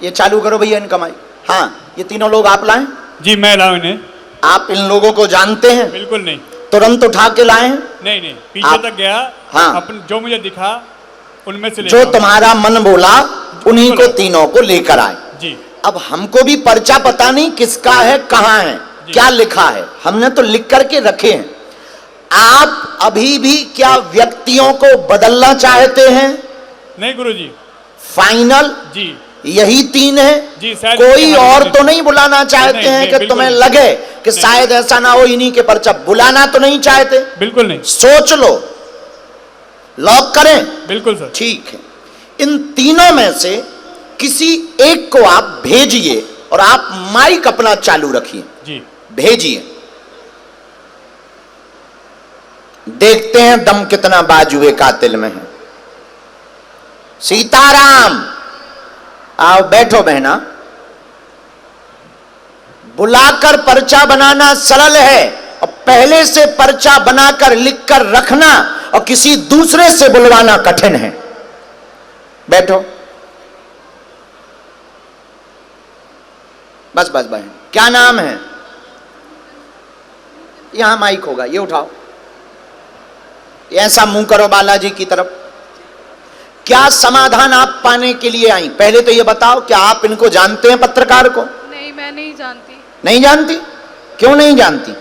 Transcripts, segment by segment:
ये चालू करो भैया इनका माइक। हाँ, ये तीनों लोग आप लाएं? जी मैं लाऊं इन्हें। आप इन लोगों को जानते हैं? बिल्कुल नहीं। तुरंत उठा के लाए हैं? नहीं नहीं, पीछे तक गया। हाँ, अपन जो मुझे दिखा उनमें से जो तुम्हारा मन बोला उन्हीं को तीनों को लेकर आए। जी। अब हमको भी पर्चा पता नहीं किसका है, कहाँ है, क्या लिखा है, हमने तो लिख करके रखे हैं। आप अभी भी क्या व्यक्तियों को बदलना चाहते हैं? नहीं गुरुजी। फाइनल जी यही तीन है जी। कोई और तो नहीं बुलाना चाहते हैं कि तुम्हें लगे कि शायद ऐसा ना हो इन्हीं के पर्चा? बुलाना तो नहीं चाहते? बिल्कुल नहीं। सोच लो, लॉक करें? बिल्कुल सर। ठीक है, इन तीनों में से किसी एक को आप भेजिए और आप माइक अपना चालू रखिए जी। भेजिए, देखते हैं दम कितना बाजुए कातिल में है। सीताराम आओ, बैठो बहना। बुलाकर पर्चा बनाना सरल है और पहले से पर्चा बनाकर लिखकर रखना और किसी दूसरे से बुलवाना कठिन है। बैठो, बस बस बहन। क्या नाम है? यहां माइक होगा, ये उठाओ, ऐसा मुंह करो बालाजी की तरफ। क्या समाधान आप पाने के लिए आई? पहले तो ये बताओ, क्या आप इनको जानते हैं, पत्रकार को? नहीं, मैं नहीं जानती। नहीं जानती? क्यों नहीं जानती?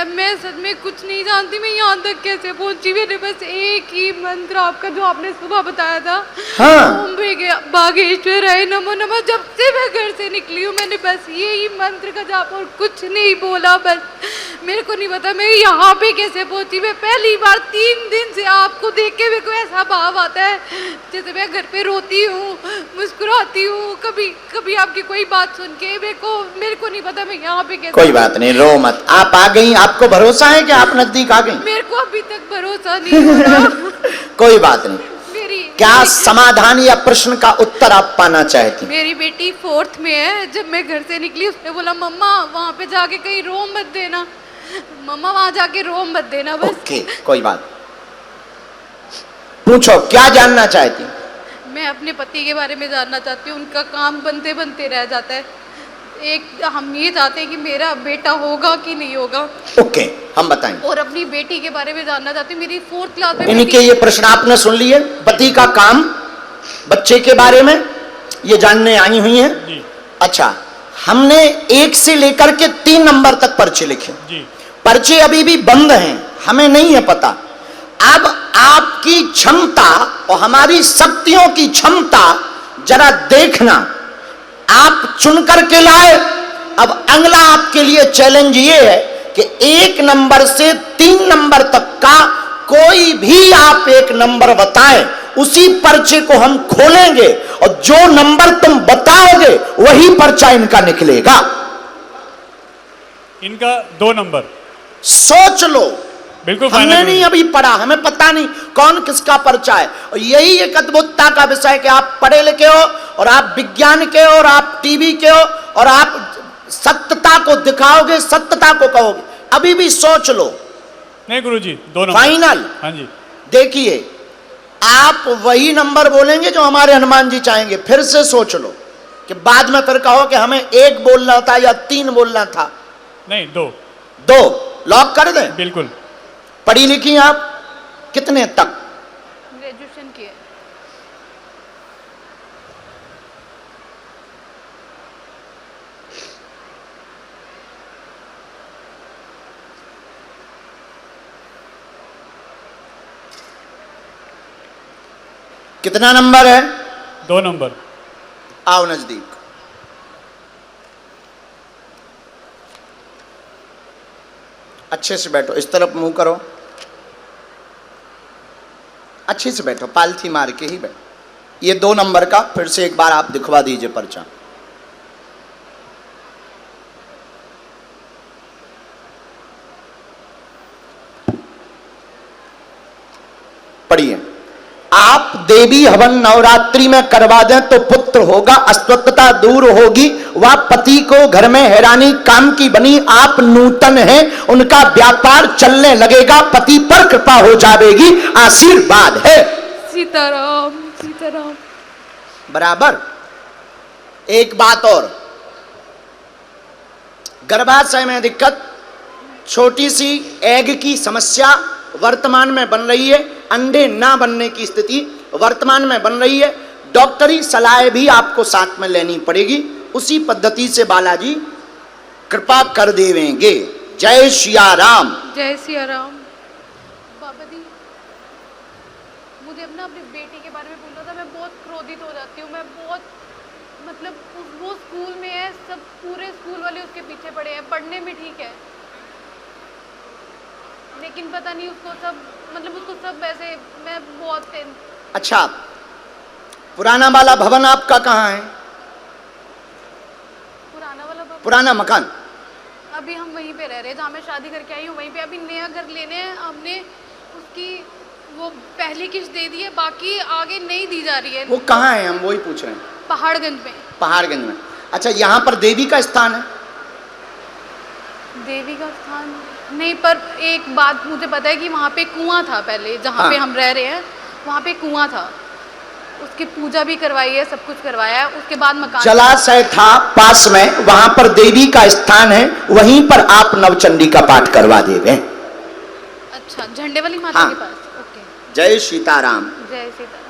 मैं सच में कुछ नहीं जानती। मैं यहाँ तक कैसे पहुंची? मैंने बस एक ही मंत्र आपका जो आपने सुबह बताया था, हाँ। ओम भागेश्वराय नमो नमः, जब से मैं घर से निकली हूँ मैंने बस यही मंत्र का जाप और कुछ नहीं बोला। बस मेरे को नहीं पता मैं यहाँ पे कैसे पहुंची। मैं पहली बार 3 दिन से आपको देख के मेरे को ऐसा भाव आता है जैसे मैं घर पे रोती हूँ, मुस्कुराती हूँ, कभी कभी आपकी कोई बात सुन के मेरे को नहीं पता मैं यहाँ पे कैसे। कोई बात नहीं, रो मत। आप आ गई, आपको भरोसा है कि आप नजदीक आ गई? मेरे को अभी तक भरोसा नहीं हो रहा। कोई बात नहीं। क्या समाधान या प्रश्न का उत्तर आप पाना चाहती? मेरी बेटी 4th में है। जब मैं घर से निकली उसने बोला मम्मा वहाँ पे जाके कहीं रो मत देना, मम्मा वहाँ जाके रो मत देना बस। ओके, कोई बात। पूछो, क्या जानना चाहती? मैं अपने पति के बारे में जानना चाहती हूँ। उनका काम बनते बनते रह जाता है। हम ये चाहते हैं कि मेरा बेटा होगा कि नहीं होगा। ओके, हम बताएंगे। और अपनी बेटी के बारे में जानना चाहती हूँ। मेरी 4th क्लास में इनके ये प्रश्न आपने सुन लिए। पति का काम, बच्चे के बारे में ये जानने आई हुई हैं। अच्छा, हमने 1 से लेकर के 3 नंबर तक पर्चे लिखे जी। पर्चे अभी भी बंद हैं, हमें नहीं है पता। अब आपकी क्षमता और हमारी शक्तियों की क्षमता जरा देखना। आप चुन करके लाए। अब अगला आपके लिए चैलेंज ये है कि 1 नंबर से 3 नंबर तक का कोई भी आप एक नंबर बताएं, उसी पर्चे को हम खोलेंगे और जो नंबर तुम बताओगे वही पर्चा इनका निकलेगा। इनका 2 नंबर। सोच लो। बिल्कुल, हमने नहीं अभी पढ़ा, हमें पता नहीं कौन किसका पर्चा है। और यही एक अद्भुतता का विषय कि आप पढ़े लिखे हो और आप विज्ञान के हो और आप टीवी के हो और आप सत्यता को दिखाओगे, सत्यता को कहोगे। अभी भी सोच लो। नहीं गुरुजी, 2 नंबर फाइनल। हाँ जी। देखिए, आप वही नंबर बोलेंगे जो हमारे हनुमान जी चाहेंगे। फिर से सोच लो कि बाद में फिर कहो कि हमें 1 बोलना था या 3 बोलना था। नहीं, 2। 2 लॉक कर दें? बिल्कुल। पढ़ी लिखी आप कितने तक? ग्रेजुएशन की है। कितना नंबर है? 2 नंबर। आओ नजदीक। अच्छे से बैठो, इस तरफ मुंह करो, अच्छे से बैठो, पालथी मार के ही बैठो। ये 2 नंबर का फिर से एक बार आप दिखवा दीजिए पर्चा। पढ़िए। आप देवी हवन नवरात्रि में करवा दें तो पुत्र होगा, अस्वस्थता दूर होगी, वह पति को घर में हैरानी काम की बनी, आप नूतन हैं, उनका व्यापार चलने लगेगा, पति पर कृपा हो जाएगी, आशीर्वाद है। सीताराम सीताराम। बराबर। एक बात और, गर्भाशय में दिक्कत, छोटी सी एग की समस्या वर्तमान में बन रही है, अंडे ना बनने की स्थिति वर्तमान में बन रही है। डॉक्टरी सलाह भी आपको साथ में लेनी पड़ेगी, उसी पद्धति से बालाजी कृपा कर देवेंगे। जय सिया राम। जय सिया राम। बाबा जी, मुझे अपना अपनी बेटी के बारे में बोलना था। मैं बहुत क्रोधित हो जाती हूँ। मैं बहुत मतलब वो स्कूल में है, सब पूरे स्कूल वाले उसके पीछे पड़े हैं। पढ़ने में ठीक है, लेकिन पता नहीं उसको सब मतलब उसको सब ऐसे, मैं बहुत अच्छा, पुराना वाला भवन आपका कहाँ है? पुराना वाला बाबा, पुराना मकान? अभी हम वहीं पे रह रहे हैं जहाँ मैं शादी करके आई हूँ, वहीं पे। अभी नया घर लेने हैं हमने, उसकी वो पहली किस्त दे दी है, बाकी आगे नहीं दी जा रही है। वो कहाँ है, हम वही पूछ रहे हैं। पहाड़गंज में। पहाड़गंज में। अच्छा, यहाँ पर देवी का स्थान है? देवी का स्थान नहीं, पर एक बात मुझे पता है कि वहाँ पे कुआं था पहले, जहाँ पे हम रह रहे हैं वहाँ पे कुआं था, उसकी पूजा भी करवाई है, सब कुछ करवाया है। उसके बाद मकान, जलाशय था पास में, वहां पर देवी का स्थान है, वहीं पर आप नवचंडी का पाठ करवा देवे। अच्छा, झंडे वाली माता हाँ। के पास। ओके। जय सीताराम। जय सीताराम।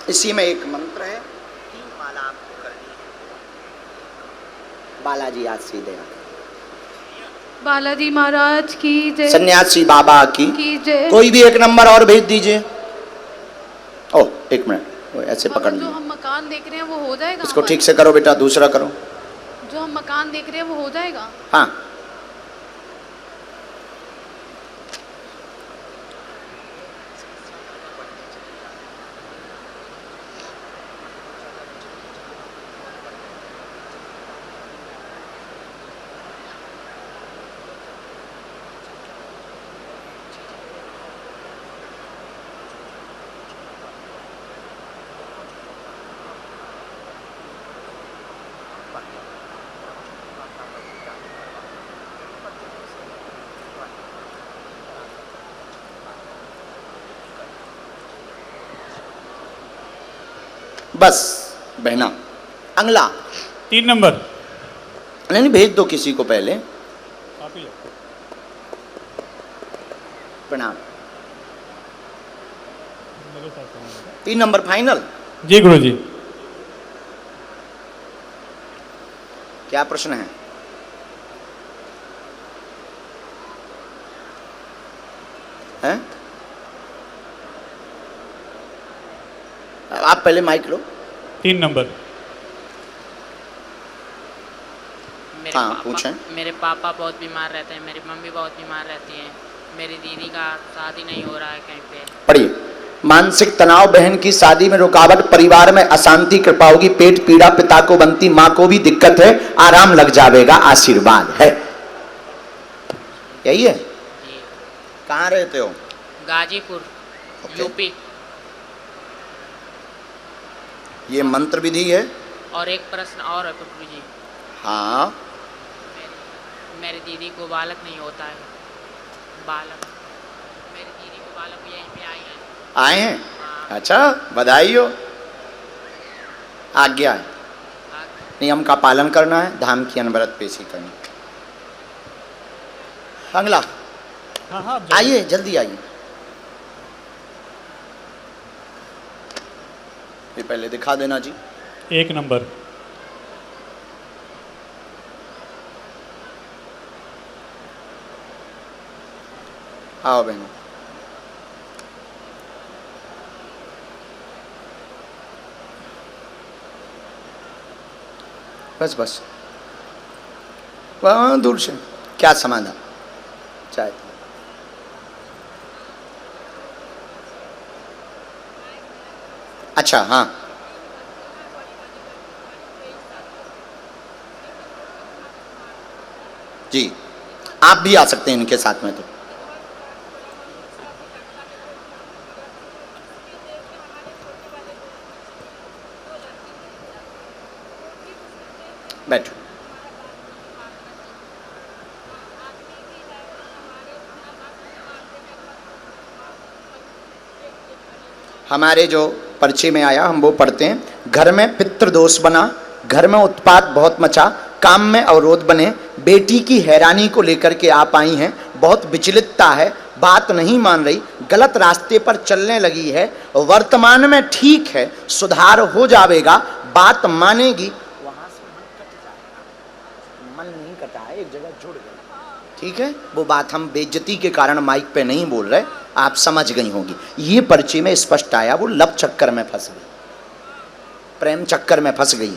इसी में एक मंत्र है, 3 माला आपको करनी है। बालाजी आज सीधे बालाजी महाराज की जय। सन्यासी बाबा की जय। कोई भी एक नंबर और भेज दीजिए। ओ, एक मिनट, वो ऐसे पकड़ जो लीजिए। हम मकान देख रहे हैं वो हो जाएगा? इसको ठीक से करो बेटा, दूसरा करो। जो हम मकान देख रहे हैं वो हो जाएगा? हाँ। बस बहना, अगला 3 नंबर। नहीं, भेज दो किसी को पहले। आप ही प्रणाम। मेरे साथ करना। 3 नंबर फाइनल। जी गुरुजी। क्या प्रश्न है? हैं? आप पहले माइक लो। 3 नंबर। पूछें। मेरे पापा बहुत बीमार रहते हैं, मेरी मम्मी बहुत बीमार रहती हैं, मेरी दीदी का शादी नहीं हो रहा है कहीं पे। पढ़िए। मानसिक तनाव, बहन की शादी में रुकावट, परिवार में अशांति, कृपा होगी, पेट पीड़ा, पिता को बनती, माँ को भी दिक्कत है, आराम लग जाएगा, आशीर्वाद है। यही है? जी। कहाँ रहते हो? गाजीपुर, यूपी। ये मंत्र विधि है। और एक प्रश्न और है गुरु जी। हाँ। मेरी दीदी को बालक नहीं होता है। बालक, मेरी दीदी को बालक यहीं पे आए हैं। आए हैं? अच्छा, बधाई हो। आज्ञा है, नियम का पालन करना है, धाम की अनवरत पेशी करनी। अगला हाँ हाँ, आइए, जल्दी आइए। ये पहले दिखा देना जी। 1 नंबर। आओ बहन। बस बस, वहाँ दूर से क्या समाधान? चाय। अच्छा, हाँ। जी, आप भी आ सकते हैं इनके साथ में। तो बैठो। हमारे जो पर्चे में आया हम वो पढ़ते हैं। घर में पितृदोष बना, घर में उत्पात बहुत मचा, काम में अवरोध बने, बेटी की हैरानी को लेकर के आप आई हैं, बहुत विचलितता है, बात नहीं मान रही, गलत रास्ते पर चलने लगी है, वर्तमान में ठीक है, सुधार हो जाएगा, बात मानेगी। वहां से मन नहीं कटा है, एक जगह जुड़ गया, ठीक है। वो बात हम बेइज्जती के कारण माइक पे नहीं बोल रहे, आप समझ गई होंगी। ये पर्चे में स्पष्ट आया, वो लव चक्कर में फंस गई, प्रेम चक्कर में फंस गई।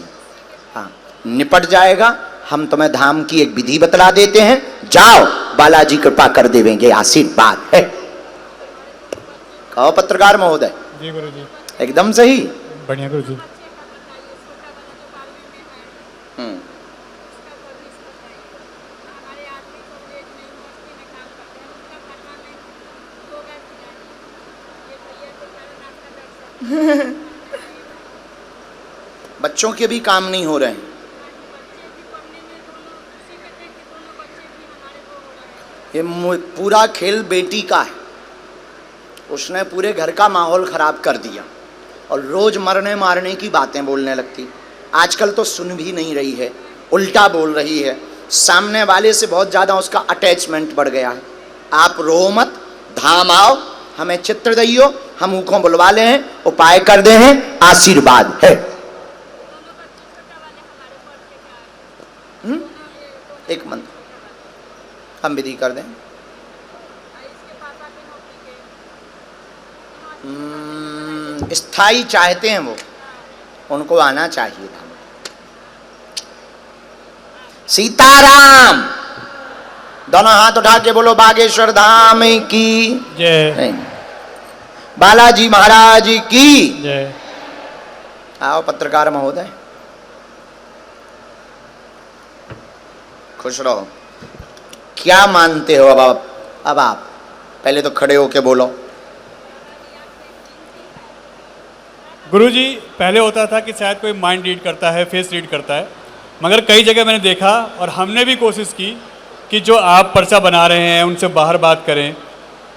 हाँ, निपट जाएगा। हम तुम्हें धाम की एक विधि बतला देते हैं, जाओ, बालाजी कृपा कर देंगे, आशीर्वाद है। कहो पत्रकार महोदय। जी गुरु जी। एकदम सही, बढ़िया गुरु जी। बच्चों के भी काम नहीं हो रहे हैं। ये पूरा खेल बेटी का है, उसने पूरे घर का माहौल खराब कर दिया और रोज मरने मारने की बातें बोलने लगती। आजकल तो सुन भी नहीं रही है, उल्टा बोल रही है, सामने वाले से बहुत ज़्यादा उसका अटैचमेंट बढ़ गया है। आप रो मत, धाम आओ, हमें चित्र दइयो, हम ऊखों बुलवा ले हैं, उपाय कर दे हैं, आशीर्वाद है। एक मंत्र हम विधि कर दें। स्थाई चाहते हैं वो, उनको आना चाहिए था। सीताराम, दोनों हाथ उठा के बोलो बागेश्वर धाम की जय, बालाजी महाराज की जय। आओ पत्रकार महोदय, खुश रहो। क्या मानते हो अब आप पहले तो खड़े होके बोलो। गुरुजी, पहले होता था कि शायद कोई माइंड रीड करता है, फेस रीड करता है, मगर कई जगह मैंने देखा और हमने भी कोशिश की कि जो आप पर्चा बना रहे हैं उनसे बाहर बात करें,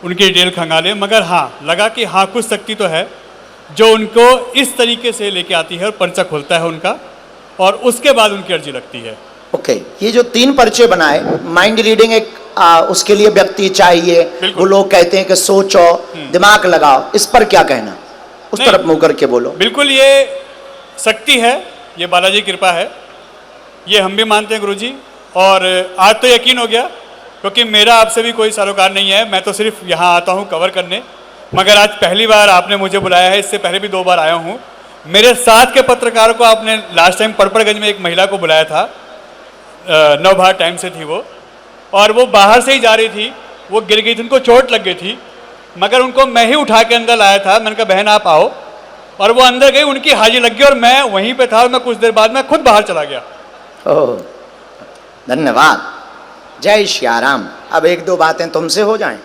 उनकी डिटेल खंगालें, मगर हाँ लगा कि हाँ कुछ शक्ति तो है जो उनको इस तरीके से लेके आती है और पर्चा खोलता है उनका, और उसके बाद उनकी अर्जी लगती है। ओके, ये जो 3 पर्चे बनाए, माइंड रीडिंग एक उसके लिए व्यक्ति चाहिए, वो लोग कहते हैं कि सोचो, दिमाग लगाओ, इस पर क्या कहना? उस तरफ मुंह करके बोलो। बिल्कुल, ये शक्ति है, ये बालाजी की कृपा है, ये हम भी मानते हैं गुरुजी। और आज तो यकीन हो गया, क्योंकि मेरा आपसे भी कोई सरोकार नहीं है, मैं तो सिर्फ यहाँ आता हूँ कवर करने, मगर आज पहली बार आपने मुझे बुलाया है, इससे पहले भी 2 बार आया हूँ। मेरे साथ के पत्रकारों को आपने लास्ट टाइम पड़पड़गंज में एक महिला को बुलाया था, नवभारत टाइम से थी वो, और वो बाहर से ही जा रही थी, वो गिर गई थी, उनको चोट लग गई थी, मगर उनको मैं ही उठा के अंदर लाया था। मैंने कहा बहन आप आओ, और वो अंदर गई, उनकी हाजिरी लग गई और मैं वहीं पे था, और मैं कुछ देर बाद मैं खुद बाहर चला गया। ओह, धन्यवाद, जय श्याराम। अब 1-2 बातें तुमसे हो जाएं।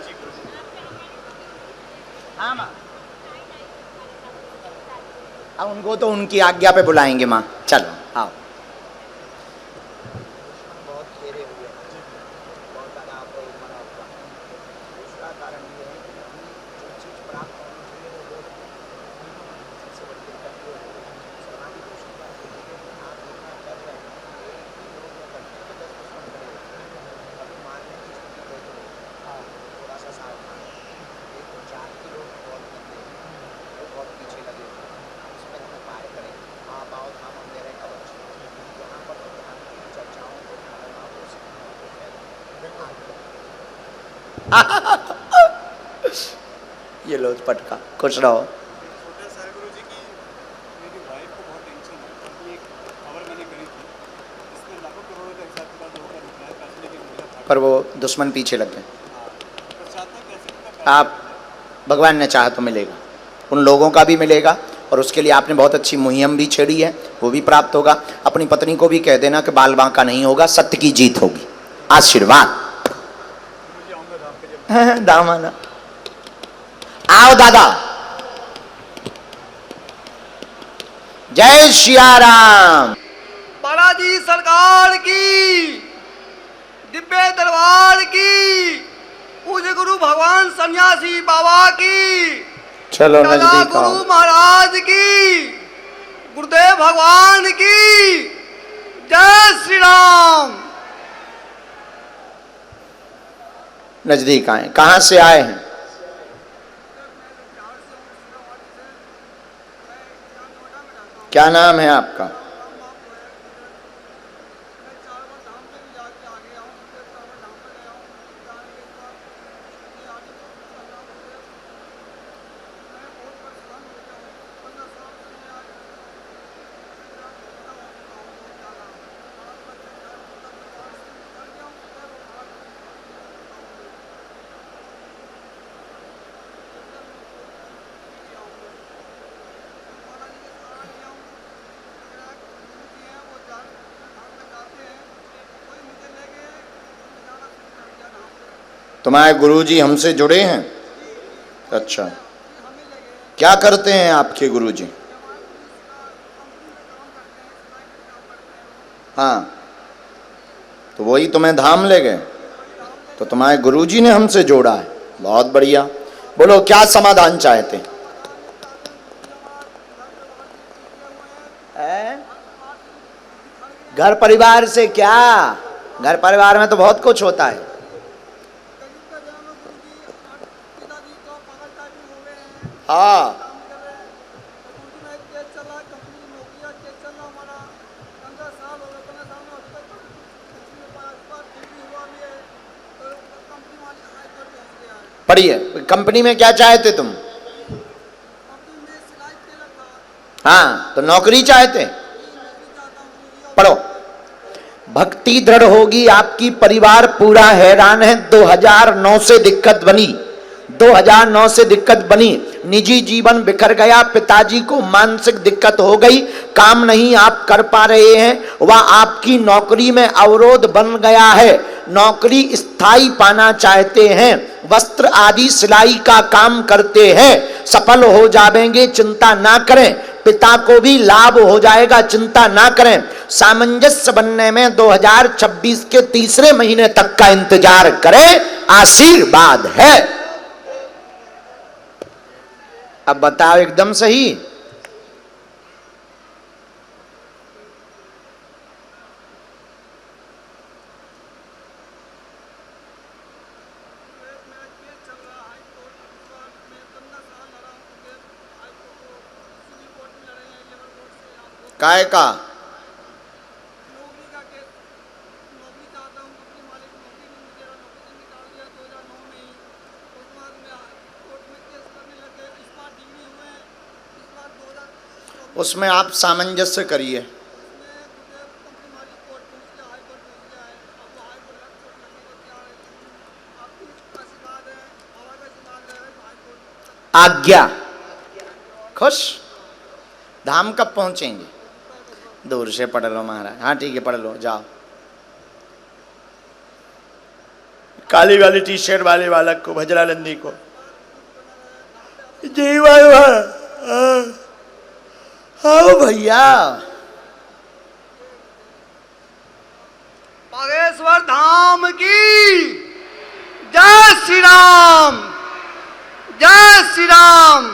अब उनको तो उनकी आज्ञा पे बुलाएंगे माँ, चलो आओ। ये लो पटका, खुश रहो। पर वो दुश्मन पीछे लग गए। आप भगवान ने चाहा तो मिलेगा, उन लोगों का भी मिलेगा, और उसके लिए आपने बहुत अच्छी मुहिम भी छेड़ी है, वो भी प्राप्त होगा। अपनी पत्नी को भी कह देना कि बाल बांका नहीं होगा, सत्य की जीत होगी। आशीर्वाद। दामाना आओ दादा। जय श्याराम। बालाजी सरकार की, दिव्य दरबार की, पूज्य गुरु भगवान सन्यासी बाबा की, चलो दादा नजदीक आओ। गुरु महाराज की, गुरुदेव भगवान की जय श्री राम। नजदीक आए। कहां से आए हैं? क्या नाम है आपका? तुम्हारे गुरुजी हमसे जुड़े हैं? अच्छा, क्या करते हैं आपके गुरुजी? हाँ, तो वही तुम्हें धाम ले गए? तो तुम्हारे गुरुजी ने हमसे जोड़ा है, बहुत बढ़िया। बोलो क्या समाधान चाहते हैं? घर परिवार से क्या? घर परिवार में तो बहुत कुछ होता है। हाँ, पढ़िए। कंपनी में क्या चाहते तुम? हाँ, तो नौकरी चाहते? पढ़ो। भक्ति दृढ़ होगी आपकी, परिवार पूरा हैरान है। 2009 से दिक्कत बनी, 2009 से दिक्कत बनी। निजी जीवन बिखर गया, पिताजी को मानसिक दिक्कत हो गई, काम नहीं आप कर पा रहे हैं, वह आपकी नौकरी में अवरोध बन गया है। नौकरी स्थायी पाना चाहते हैं, वस्त्र आदि सिलाई का काम करते हैं, सफल हो जाएंगे, चिंता ना करें। पिता को भी लाभ हो जाएगा, चिंता ना करें। सामंजस्य बनने में 2026 के तीसरे महीने तक का इंतजार करें, आशीर्वाद है। अब बताओ एकदम सही? काय का? उसमें आप सामंजस्य करिए। आज्ञा। खुश? धाम कब पहुंचेंगे? दूर से पढ़ लो महाराज। हाँ ठीक है, पढ़ लो, जाओ। काली वाली टी शर्ट वाले बालक को, भजरानंदी को, जी आओ भैया। बागेश्वर धाम की जय श्री राम, जय श्री राम।